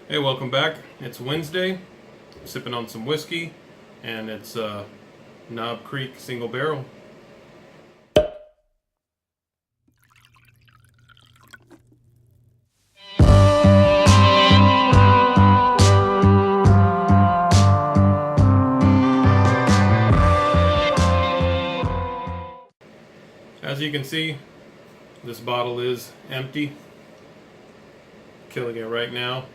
Hey, welcome back. It's Wednesday, sipping on some whiskey, and it's Knob Creek single barrel. As you can see, this bottle is empty. Killing it right now.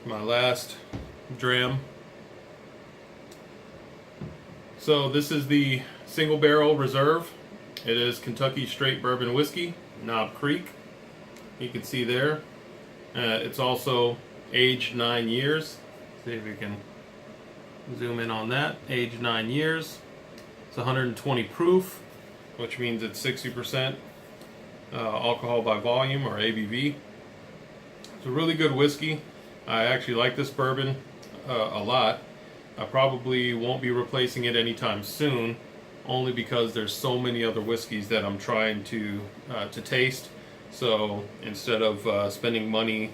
My last dram. So this is the single barrel reserve. It is Kentucky straight bourbon whiskey, Knob Creek. You can see there. It's also aged 9 years. See if we can zoom in on that. Aged 9 years. It's 120 proof, which means it's 60% alcohol by volume, or ABV. It's a really good whiskey. I actually like this bourbon a lot. I probably won't be replacing it anytime soon, only because there's so many other whiskeys that I'm trying to taste. So instead of spending money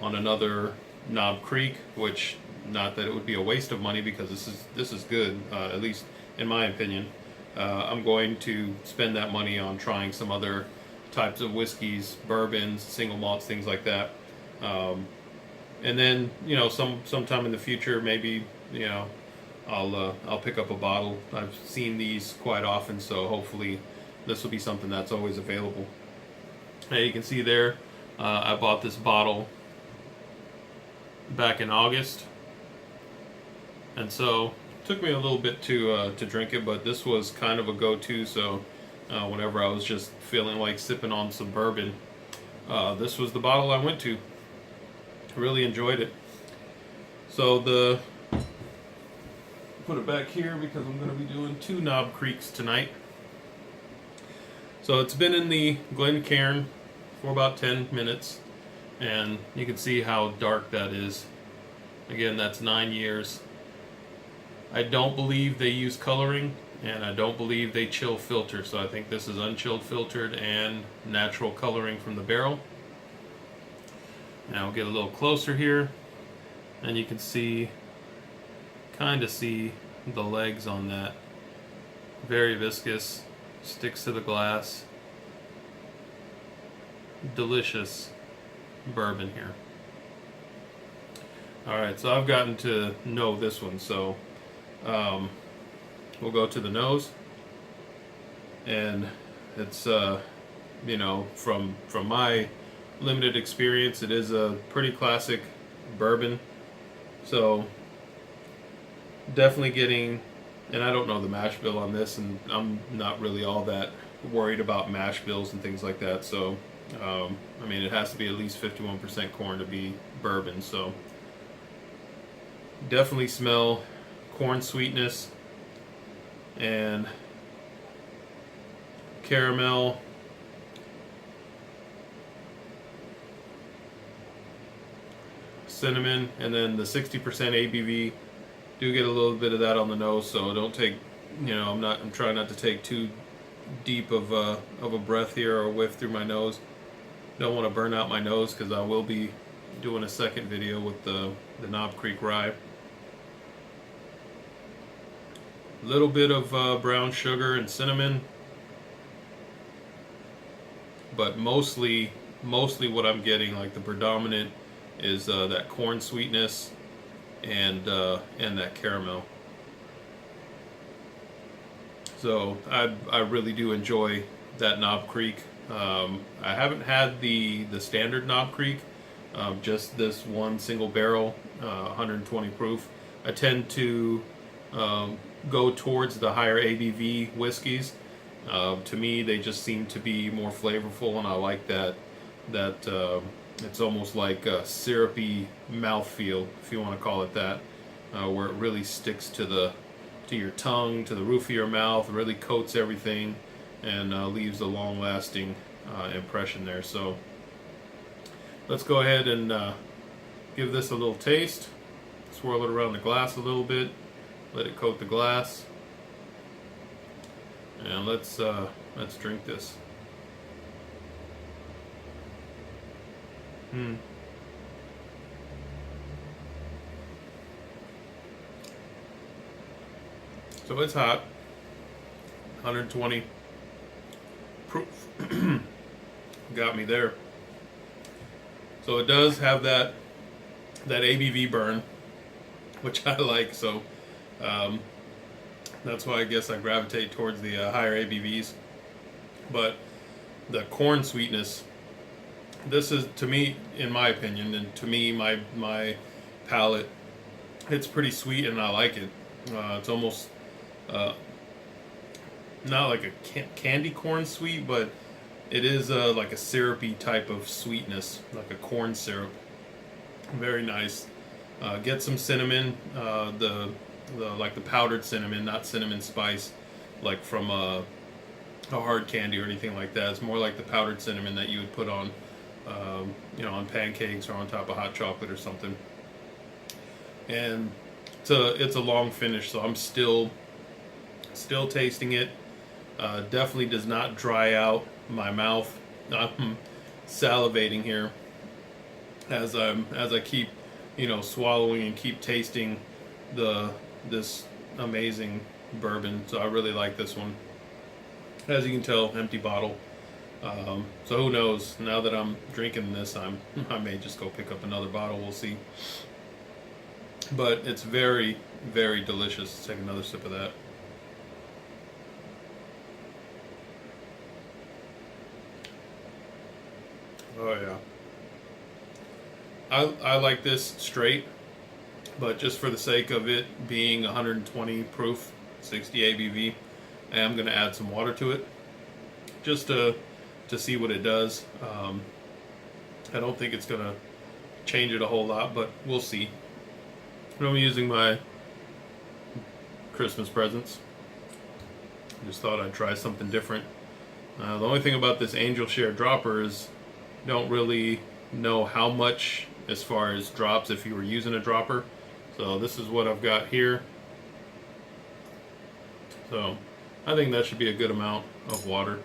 on another Knob Creek, which, not that it would be a waste of money, because this is good, at least in my opinion, I'm going to spend that money on trying some other types of whiskeys, bourbons, single malts, things like that. And then, sometime in the future, maybe, I'll pick up a bottle. I've seen these quite often, so hopefully this will be something that's always available. Hey, you can see there, I bought this bottle back in August, and so it took me a little bit to drink it, but this was kind of a go-to. So whenever I was just feeling like sipping on some bourbon, this was the bottle I went to. Really enjoyed it. So put it back here because I'm going to be doing 2 Knob Creeks tonight. So it's been in the Glencairn for about 10 minutes, and you can see how dark that is. Again, that's 9 years. I don't believe they use coloring, and I don't believe they chill filter, so I think this is unchilled filtered and natural coloring from the barrel. Now we'll get a little closer here, and you can kind of see the legs on that. Very viscous, sticks to the glass. Delicious bourbon here. Alright, so I've gotten to know this one, so we'll go to the nose, and it's from my limited experience, it is a pretty classic bourbon. So definitely getting, and I don't know the mash bill on this, and I'm not really all that worried about mash bills and things like that. So I mean, it has to be at least 51% corn to be bourbon. So definitely smell corn sweetness and caramel. Cinnamon, and then the 60% ABV. Do get a little bit of that on the nose, so don't take, I'm trying not to take too deep of a breath here or whiff through my nose. Don't want to burn out my nose, because I will be doing a second video with the Knob Creek rye. A little bit of brown sugar and cinnamon, but mostly what I'm getting, like the predominant, is that corn sweetness and that caramel. So I really do enjoy that Knob Creek. I haven't had the standard Knob Creek, just this one single barrel, 120 proof. I tend to go towards the higher ABV whiskeys. To me, they just seem to be more flavorful, and I like that it's almost like a syrupy mouthfeel, if you want to call it that, where it really sticks to your tongue, to the roof of your mouth, really coats everything, and leaves a long-lasting impression there. So let's go ahead and give this a little taste. Swirl it around the glass a little bit, let it coat the glass, and let's drink this. So it's hot, 120 proof. Got me there. So it does have that ABV burn, which I like. So that's why I guess I gravitate towards the higher ABVs. But the corn sweetness, this is, to me, in my opinion, and to me, my palate, it's pretty sweet and I like it. It's almost not like a candy corn sweet, but it is like a syrupy type of sweetness, like a corn syrup. Very nice. Get some cinnamon, the like the powdered cinnamon, not cinnamon spice, like from a hard candy or anything like that. It's more like the powdered cinnamon that you would put on, on pancakes or on top of hot chocolate or something. And it's a long finish, so I'm still tasting it. Definitely does not dry out my mouth. I'm salivating here as I keep swallowing and keep tasting this amazing bourbon. So I really like this one. As you can tell, empty bottle. So who knows? Now that I'm drinking this, I may just go pick up another bottle. We'll see. But it's very, very delicious. Let's take another sip of that. Oh yeah. I like this straight, but just for the sake of it being 120 proof, 60 ABV, I am going to add some water to it, just to see what it does. I don't think it's going to change it a whole lot, but we'll see. I'm using my Christmas presents. Just thought I'd try something different. The only thing about this Angel Share dropper is don't really know how much as far as drops if you were using a dropper. So this is what I've got here. So I think that should be a good amount of water.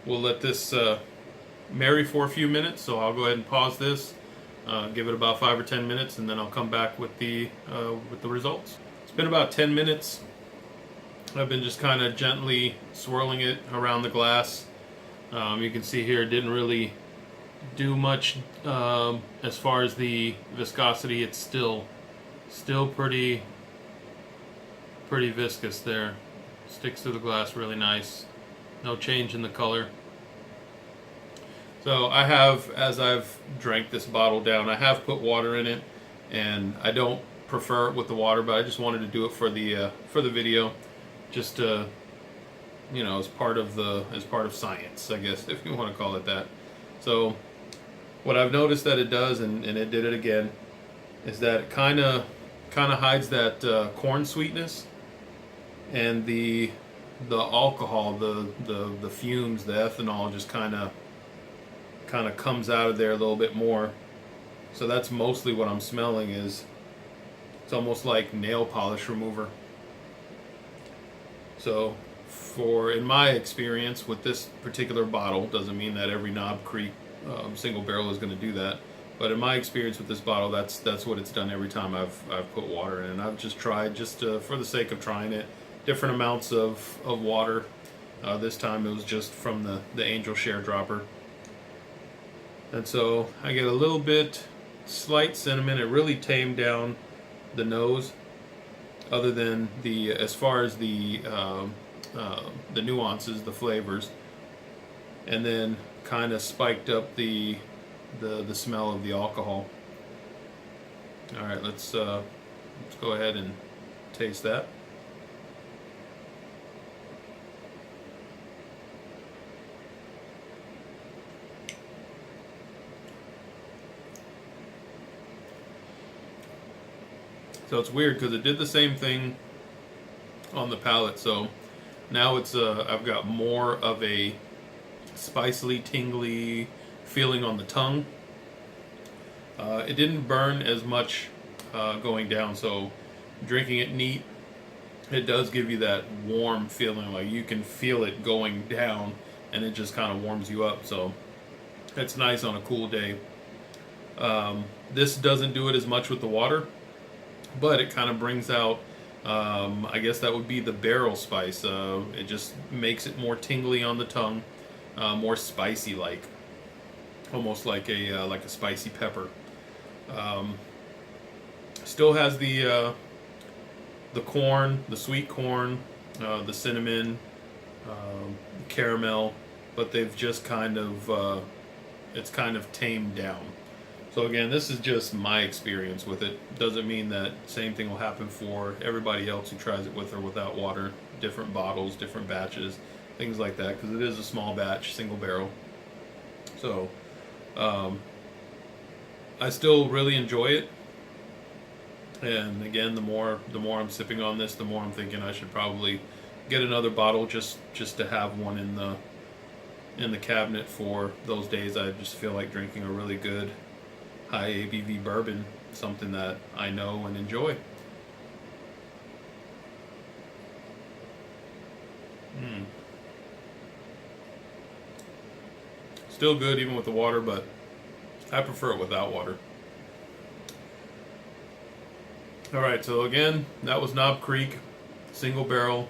We'll let this marry for a few minutes, so I'll go ahead and pause this, give it about 5 or 10 minutes, and then I'll come back with the results. It's been about 10 minutes. I've been just kind of gently swirling it around the glass. You can see here it didn't really do much as far as the viscosity. It's still pretty viscous there. Sticks to the glass really nice. No change in the color. So I have, as I've drank this bottle down, I have put water in it, and I don't prefer it with the water, but I just wanted to do it for the video, just to, as part of science, I guess, if you want to call it that. So what I've noticed that it does, and it did it again, is that it kind of hides that corn sweetness, and the alcohol, the fumes, the ethanol just kind of comes out of there a little bit more. So that's mostly what I'm smelling. It's almost like nail polish remover. So in my experience with this particular bottle, doesn't mean that every Knob Creek single barrel is going to do that, but in my experience with this bottle, that's what it's done every time I've put water in. And I've just tried, for the sake of trying it, different amounts of water. This time it was just from the Angel Share dropper. And so I get a little bit slight cinnamon. It really tamed down the nose, other than as far as the nuances, the flavors, and then kind of spiked up the smell of the alcohol. All right, let's go ahead and taste that. So it's weird because it did the same thing on the palate. So now it's I've got more of a spicily, tingly feeling on the tongue. It didn't burn as much going down. So drinking it neat, it does give you that warm feeling, like you can feel it going down, and it just kind of warms you up. So it's nice on a cool day. This doesn't do it as much with the water. but it kind of brings out, I guess that would be the barrel spice. It just makes it more tingly on the tongue, more spicy like, almost like a spicy pepper. Um, Still has the corn, the sweet corn, the cinnamon, caramel, but they've just kind of it's kind of tamed down. So again, this is just my experience with it. Doesn't mean that same thing will happen for everybody else who tries it with or without water. Different bottles, different batches, things like that, because it is a small batch, single barrel. So um, I still really enjoy it. And again, the more I'm sipping on this, the more I'm thinking I should probably get another bottle just to have one in the cabinet for those days. I just feel like drinking a really good high ABV bourbon, something that I know and enjoy. Mm. Still good even with the water, but I prefer it without water. Alright, so again, that was Knob Creek, single barrel,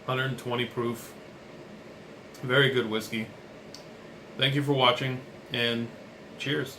120 proof, very good whiskey. Thank you for watching, and cheers.